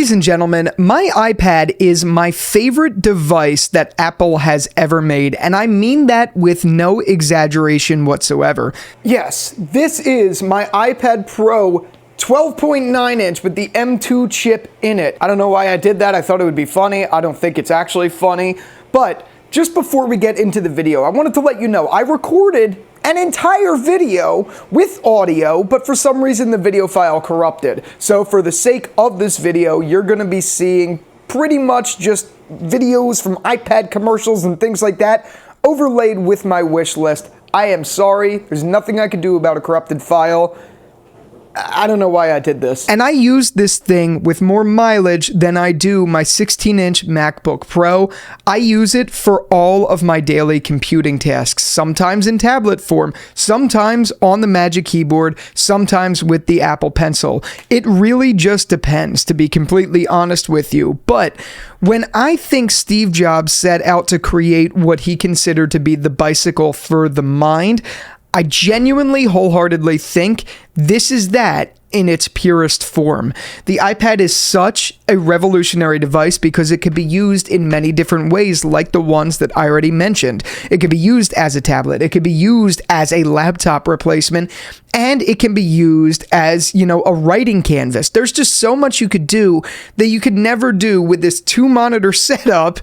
Ladies and gentlemen, my iPad is my favorite device that Apple has ever made, and I mean that with no exaggeration whatsoever. Yes, this is my iPad Pro 12.9 inch with the M2 chip in it. I don't know why I did that. I thought it would be funny. I don't think it's actually funny. But just before we get into the video, I wanted to let you know I recorded an entire video with audio, but for some reason the video file corrupted. So for the sake of this video, you're gonna be seeing pretty much just videos from iPad commercials and things like that overlaid with my wish list. I am sorry. There's nothing I can do about a corrupted file. I don't know why I did this. And I use this thing with more mileage than I do my 16-inch MacBook Pro. I use it for all of my daily computing tasks, sometimes in tablet form, sometimes on the Magic Keyboard, sometimes with the Apple Pencil. It really just depends, to be completely honest with you. But when I think Steve Jobs set out to create what he considered to be the bicycle for the mind, I genuinely, wholeheartedly think this is that in its purest form. The iPad is such a revolutionary device because it could be used in many different ways, like the ones that I already mentioned. It could be used as a tablet, it could be used as a laptop replacement, and it can be used as, a writing canvas. There's just so much you could do that you could never do with this 2-monitor setup.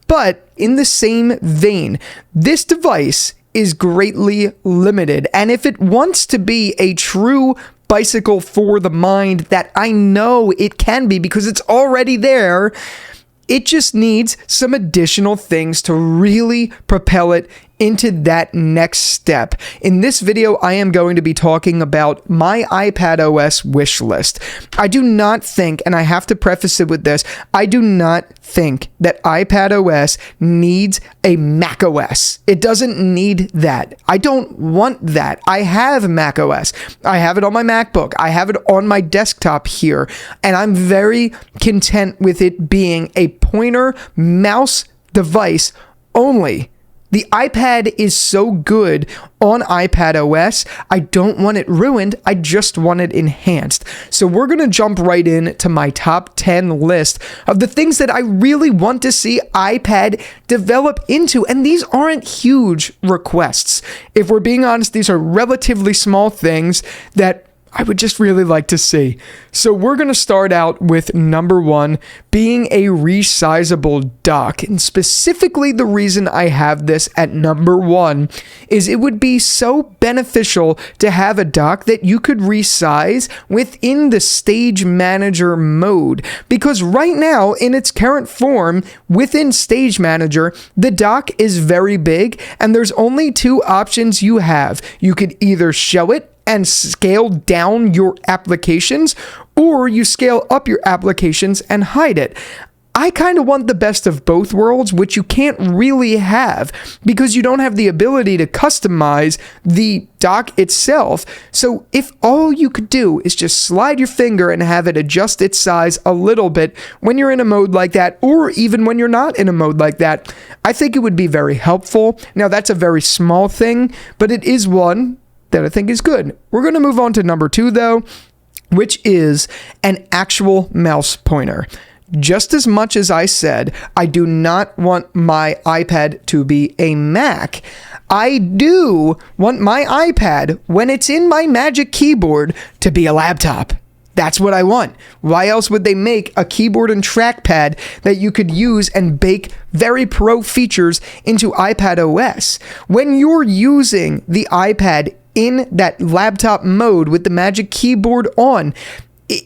But in the same vein, this device is greatly limited, and if it wants to be a true bicycle for the mind that I know it can be because it's already there, it just needs some additional things to really propel it into that next step. In this video, I am going to be talking about my iPadOS wish list. I do not think, and I have to preface it with this, I do not think that iPadOS needs a macOS. It doesn't need that. I don't want that. I have macOS. I have it on my MacBook. I have it on my desktop here, and I'm very content with it being a pointer mouse device only. The iPad is so good on iPadOS, I don't want it ruined, I just want it enhanced. So we're going to jump right in to my top 10 list of the things that I really want to see iPad develop into, and these aren't huge requests. If we're being honest, these are relatively small things that I would just really like to see. So we're going to start out with number 1 being a resizable dock. And specifically the reason I have this at number 1 is it would be so beneficial to have a dock that you could resize within the Stage Manager mode. Because right now, in its current form, within Stage Manager, the dock is very big and there's only 2 options you have. You could either show it and scale down your applications, or you scale up your applications and hide it. I kind of want the best of both worlds, which you can't really have because you don't have the ability to customize the dock itself. So if all you could do is just slide your finger and have it adjust its size a little bit when you're in a mode like that, or even when you're not in a mode like that, I think it would be very helpful. Now, that's a very small thing, but it is one that I think is good. We're going to move on to number 2 though, which is an actual mouse pointer. Just as much as I said, I do not want my iPad to be a Mac, I do want my iPad, when it's in my Magic Keyboard, to be a laptop. That's what I want. Why else would they make a keyboard and trackpad that you could use and bake very pro features into iPadOS? When you're using the iPad in that laptop mode with the Magic Keyboard on,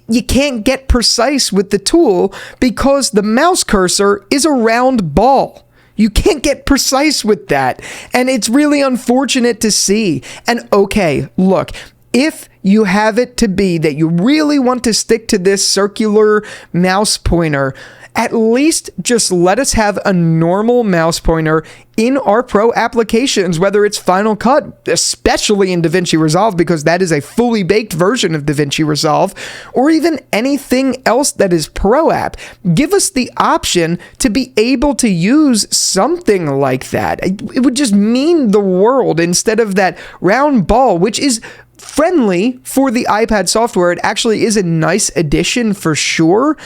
you can't get precise with the tool because the mouse cursor is a round ball. You can't get precise with that, and it's really unfortunate to see. And okay, look, if you have it to be that you really want to stick to this circular mouse pointer, at least just let us have a normal mouse pointer in our pro applications, whether it's Final Cut, especially in DaVinci Resolve, because that is a fully baked version of DaVinci Resolve, or even anything else that is pro app. Give us the option to be able to use something like that. It would just mean the world instead of that round ball, which is friendly for the iPad software. It actually is a nice addition for sure.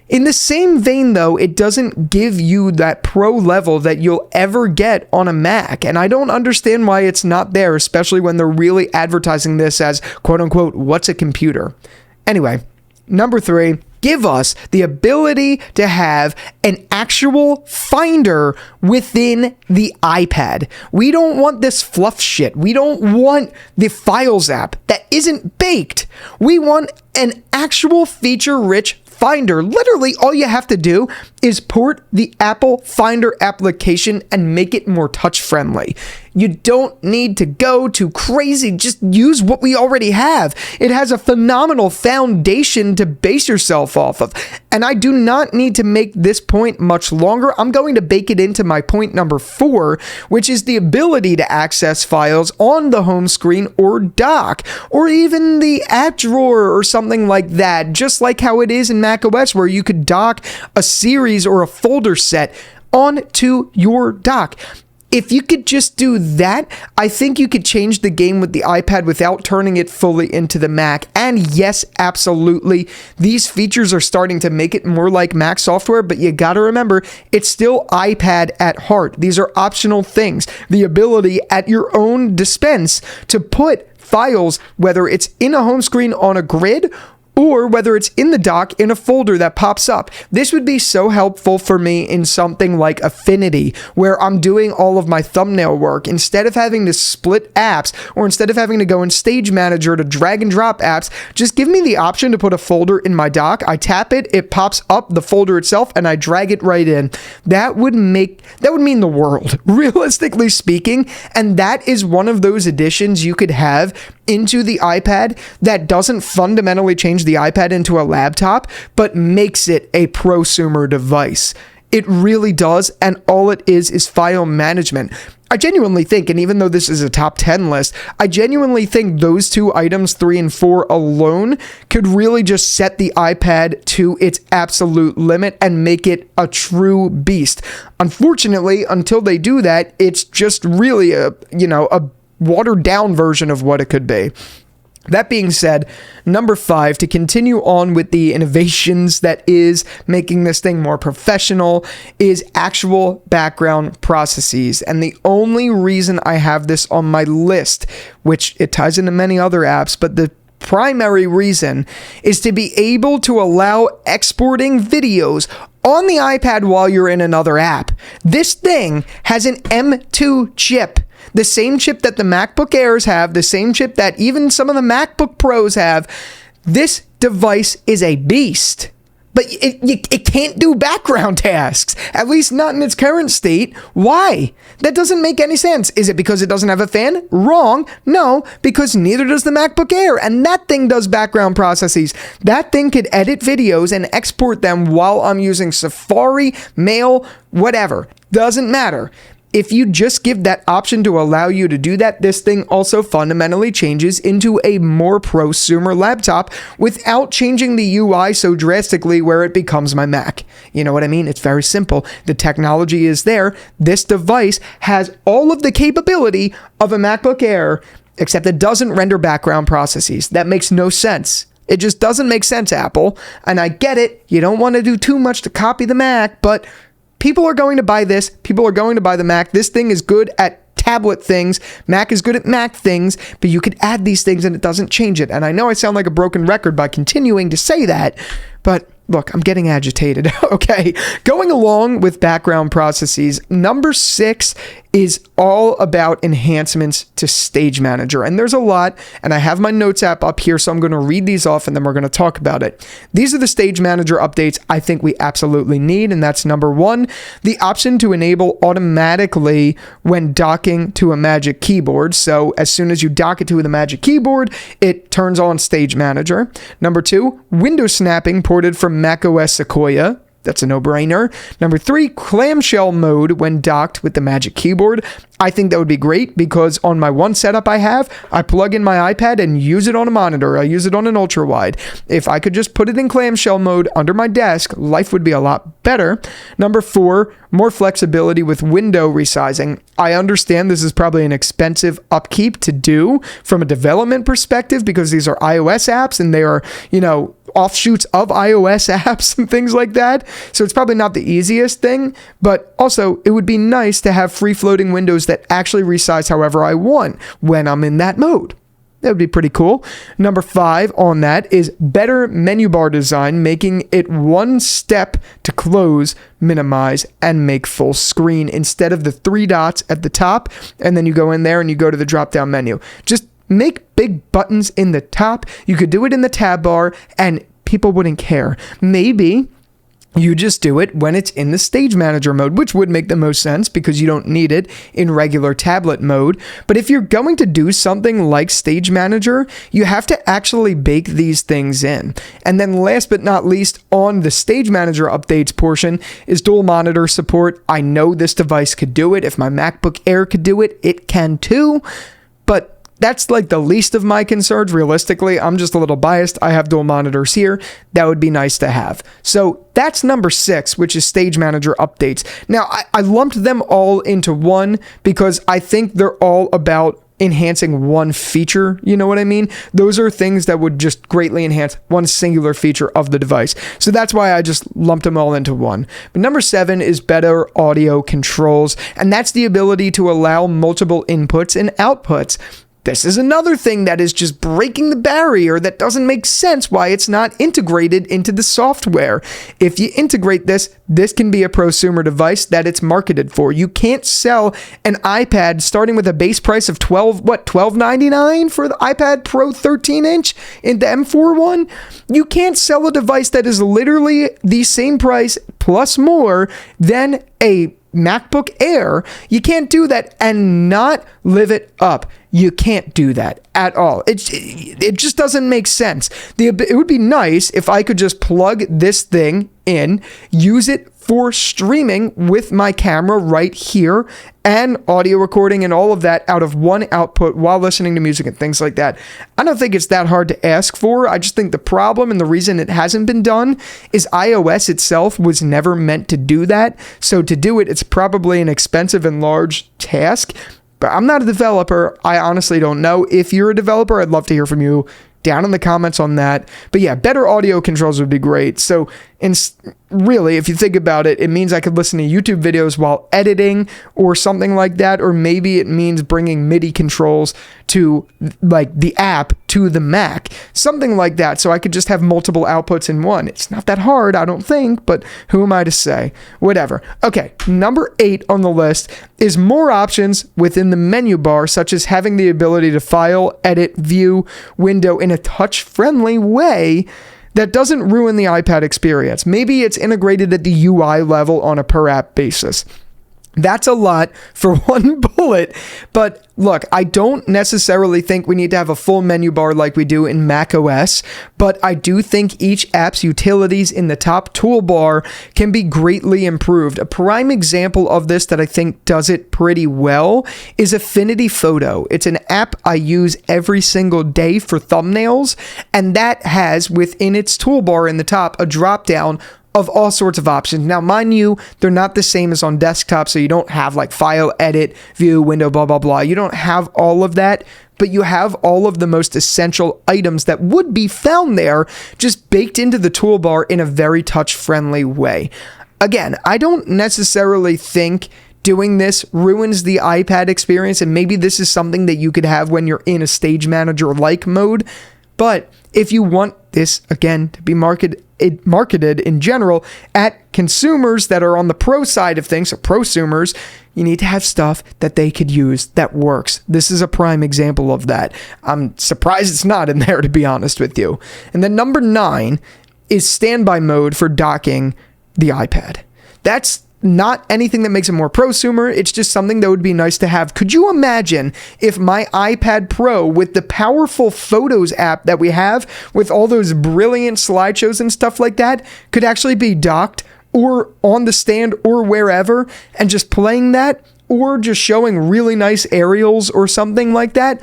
In the same vein, though, it doesn't give you that pro level that you'll ever get on a Mac, and I don't understand why it's not there, especially when they're really advertising this as, quote-unquote, what's a computer? Anyway, number 3, give us the ability to have an actual Finder within the iPad. We don't want this fluff shit. We don't want the Files app that isn't baked. We want an actual feature-rich Finder. Literally, all you have to do is port the Apple Finder application and make it more touch-friendly. You don't need to go too crazy. Just use what we already have. It has a phenomenal foundation to base yourself off of. And I do not need to make this point much longer. I'm going to bake it into my point number 4, which is the ability to access files on the home screen or dock, or even the app drawer or something like that, just like how it is in macOS, where you could dock a series or a folder set onto your dock. If you could just do that, I think you could change the game with the iPad without turning it fully into the Mac. And yes, absolutely, these features are starting to make it more like Mac software, but you gotta remember, it's still iPad at heart. These are optional things. The ability at your own dispense to put files, whether it's in a home screen on a grid or whether it's in the dock in a folder that pops up. This would be so helpful for me in something like Affinity, where I'm doing all of my thumbnail work. Instead of having to split apps, or instead of having to go in Stage Manager to drag and drop apps, just give me the option to put a folder in my dock. I tap it, it pops up the folder itself, and I drag it right in. That would mean the world, realistically speaking, and that is one of those additions you could have into the iPad that doesn't fundamentally change the iPad into a laptop, but makes it a prosumer device. It really does, and all it is file management. I genuinely think, and even though this is a top 10 list, I genuinely think those 2 items, 3 and 4 alone, could really just set the iPad to its absolute limit and make it a true beast. Unfortunately, until they do that, it's just really a watered down version of what it could be. That being said, number 5, to continue on with the innovations that is making this thing more professional, is actual background processes. And the only reason I have this on my list, which it ties into many other apps, but the primary reason is to be able to allow exporting videos on the iPad while you're in another app. This thing has an M2 chip. The same chip that the MacBook Airs have, the same chip that even some of the MacBook Pros have. This device is a beast. But it can't do background tasks, at least not in its current state. Why? That doesn't make any sense. Is it because it doesn't have a fan? Wrong. No, because neither does the MacBook Air, and that thing does background processes. That thing could edit videos and export them while I'm using Safari, Mail, whatever. Doesn't matter. If you just give that option to allow you to do that, this thing also fundamentally changes into a more prosumer laptop without changing the UI so drastically where it becomes my Mac. You know what I mean? It's very simple. The technology is there. This device has all of the capability of a MacBook Air, except it doesn't render background processes. That makes no sense. It just doesn't make sense, Apple. And I get it. You don't want to do too much to copy the Mac, but people are going to buy this. People are going to buy the Mac. This thing is good at tablet things. Mac is good at Mac things, but you could add these things and it doesn't change it. And I know I sound like a broken record by continuing to say that, but look, I'm getting agitated. Okay, going along with background processes, number 6 is all about enhancements to Stage Manager. And there's a lot, and I have my notes app up here, so I'm going to read these off and then we're going to talk about it. These are the Stage Manager updates I think we absolutely need, and that's number 1, the option to enable automatically when docking to a Magic Keyboard. So as soon as you dock it to the Magic Keyboard, it turns on Stage Manager. Number 2, window snapping ported from macOS Sequoia. That's a no-brainer. Number 3, clamshell mode when docked with the Magic Keyboard. I think that would be great because on my one setup I have, I plug in my iPad and use it on a monitor. I use it on an ultra-wide. If I could just put it in clamshell mode under my desk, life would be a lot better. Number 4, more flexibility with window resizing. I understand this is probably an expensive upkeep to do from a development perspective because these are iOS apps and they are, offshoots of iOS apps and things like that. So it's probably not the easiest thing, but also it would be nice to have free floating windows that actually resize however I want when I'm in that mode. That would be pretty cool. Number 5 on that is better menu bar design, making it one step to close, minimize, and make full screen instead of the 3 dots at the top, and then you go in there and you go to the drop-down menu. Just make big buttons in the top. You could do it in the tab bar, and people wouldn't care. Maybe you just do it when it's in the Stage Manager mode, which would make the most sense because you don't need it in regular tablet mode. But if you're going to do something like Stage Manager, you have to actually bake these things in. And then last but not least, on the Stage Manager updates portion is dual monitor support. I know this device could do it. If my MacBook Air could do it, it can too. But that's like the least of my concerns. Realistically, I'm just a little biased. I have dual monitors here. That would be nice to have. So that's number 6, which is Stage Manager updates. Now, I lumped them all into one because I think they're all about enhancing one feature. You know what I mean? Those are things that would just greatly enhance one singular feature of the device. So that's why I just lumped them all into one. But number 7 is better audio controls, and that's the ability to allow multiple inputs and outputs. This is another thing that is just breaking the barrier that doesn't make sense why it's not integrated into the software. If you integrate this, this can be a prosumer device that it's marketed for. You can't sell an iPad starting with a base price of $12.99 for the iPad Pro 13-inch in the M4 one. You can't sell a device that is literally the same price plus more than a MacBook Air. You can't do that and not live it up. You can't do that at all. It just doesn't make sense. It would be nice if I could just plug this thing in, use it for streaming with my camera right here, and audio recording and all of that out of one output while listening to music and things like that. I don't think it's that hard to ask for. I just think the problem and the reason it hasn't been done is iOS itself was never meant to do that. So to do it, it's probably an expensive and large task. But I'm not a developer. I honestly don't know. If you're a developer, I'd love to hear from you down in the comments on that. But yeah, better audio controls would be great. So really, if you think about it, it means I could listen to YouTube videos while editing or something like that. Or maybe it means bringing MIDI controls to like the app to the Mac, something like that. So I could just have multiple outputs in one. It's not that hard, I don't think, but who am I to say? Whatever. Okay, number 8 on the list is more options within the menu bar, such as having the ability to file, edit, view, window in a touch-friendly way that doesn't ruin the iPad experience. Maybe it's integrated at the UI level on a per app basis. That's a lot for one bullet, but look, I don't necessarily think we need to have a full menu bar like we do in macOS, but I do think each app's utilities in the top toolbar can be greatly improved. A prime example of this that I think does it pretty well is Affinity Photo. It's an app I use every single day for thumbnails, and that has within its toolbar in the top a drop down of all sorts of options. Now, mind you, they're not the same as on desktop, so you don't have like file, edit, view, window, blah, blah, blah. You don't have all of that, but you have all of the most essential items that would be found there just baked into the toolbar in a very touch-friendly way. Again, I don't necessarily think doing this ruins the iPad experience, and maybe this is something that you could have when you're in a Stage Manager-like mode, but if you want this, again, to be marketed in general at consumers that are on the pro side of things, so prosumers, you need to have stuff that they could use that works. This is a prime example of that. I'm surprised it's not in there, to be honest with you. And then number 9 is standby mode for docking the iPad. That's not anything that makes it more prosumer. It's just something that would be nice to have. Could you imagine if my iPad Pro with the powerful Photos app that we have with all those brilliant slideshows and stuff like that could actually be docked or on the stand or wherever and just playing that or just showing really nice aerials or something like that?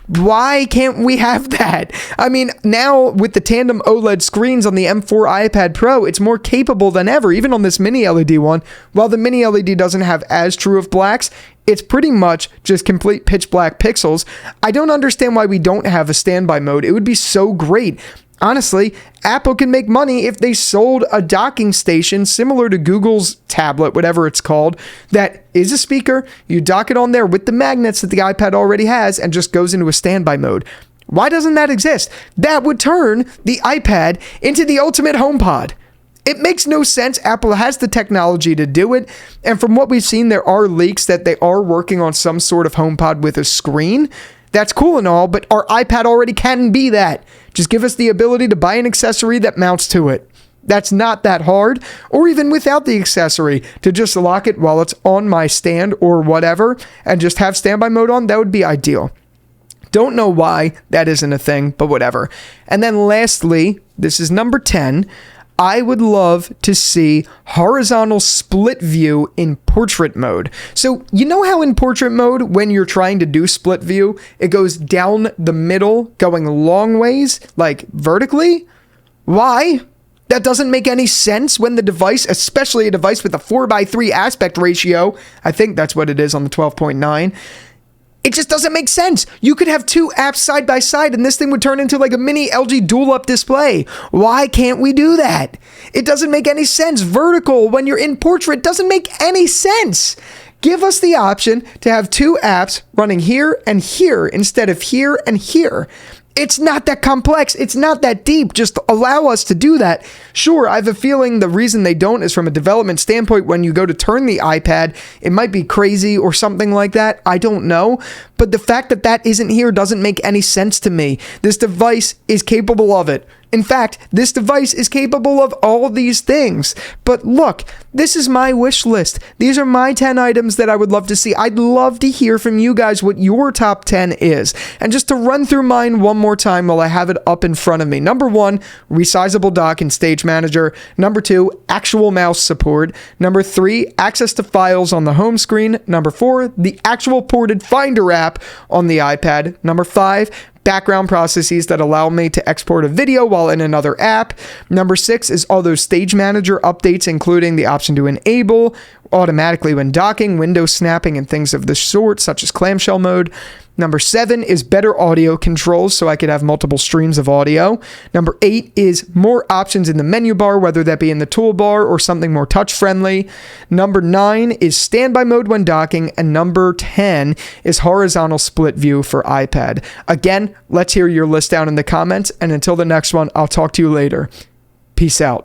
Why can't we have that? I mean, now with the tandem OLED screens on the M4 iPad Pro, it's more capable than ever, even on this mini LED one. While the mini LED doesn't have as true of blacks, it's pretty much just complete pitch black pixels. I don't understand why we don't have a standby mode. It would be so great. Honestly, Apple can make money if they sold a docking station similar to Google's tablet, whatever it's called, that is a speaker. You dock it on there with the magnets that the iPad already has and just goes into a standby mode. Why doesn't that exist? That would turn the iPad into the ultimate HomePod. It makes no sense. Apple has the technology to do it. And from what we've seen, there are leaks that they are working on some sort of HomePod with a screen. That's cool and all, but our iPad already can be that. Just give us the ability to buy an accessory that mounts to it. That's not that hard, or even without the accessory, to just lock it while it's on my stand or whatever, and just have standby mode on. That would be ideal. Don't know why that isn't a thing, but whatever. And then lastly, this is number 10. I would love to see horizontal split view in portrait mode. So you know how in portrait mode, when you're trying to do split view, it goes down the middle, going long ways, like vertically? Why? That doesn't make any sense when the device, especially a device with a 4:3 aspect ratio, I think that's what it is on the 12.9, it just doesn't make sense. You could have two apps side by side and this thing would turn into like a mini LG dual-up display. Why can't we do that? It doesn't make any sense. Vertical when you're in portrait doesn't make any sense. Give us the option to have two apps running here and here instead of here and here. It's not that complex. It's not that deep. Just allow us to do that. Sure, I have a feeling the reason they don't is from a development standpoint. When you go to turn the iPad, it might be crazy or something like that. I don't know. But the fact that that isn't here doesn't make any sense to me. This device is capable of it. In fact, this device is capable of all these things. But look, this is my wish list. These are my 10 items that I would love to see. I'd love to hear from you guys what your top 10 is. And just to run through mine one more time while I have it up in front of me. Number 1, Resizable Dock and Stage Manager. Number 2, actual mouse support. Number 3, access to files on the home screen. Number 4, the actual ported Finder app on the iPad. Number 5, background processes that allow me to export a video while in another app. Number 6 is all those Stage Manager updates, including the option to enable automatically when docking, window snapping, and things of the sort, such as clamshell mode. Number 7 is better audio controls, so I could have multiple streams of audio. Number 8 is more options in the menu bar, whether that be in the toolbar or something more touch-friendly. Number 9 is standby mode when docking, and number 10 is horizontal split view for iPad. Again, let's hear your list down in the comments, and until the next one, I'll talk to you later. Peace out.